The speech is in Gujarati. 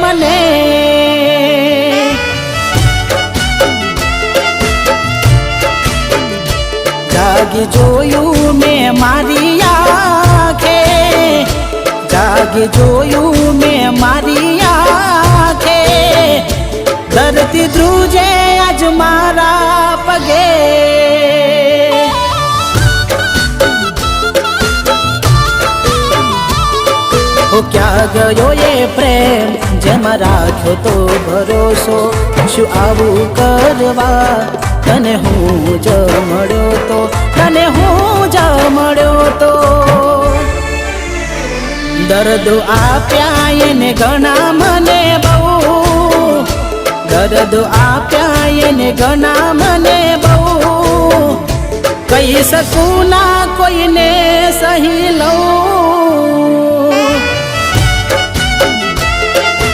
મને જાગી જોયું મેં મારી આંખે, જાગી જોયું મેં મારી આંખે, ધરતી ધ્રુજે આજ મારા પગે। ક્યાં ગયો એ પ્રેમ જેમાં રાખ્યો તો ભરોસો, શું આવું કરવા તને હું જ મળ્યો તો, તને હું જ મળ્યો તો। દર્દ આપ્યા એને ઘણા મને બહુ, દર્દ આપ્યા એને ઘણા મને બહુ, કહી શકું ના કોઈને સહી લઉં।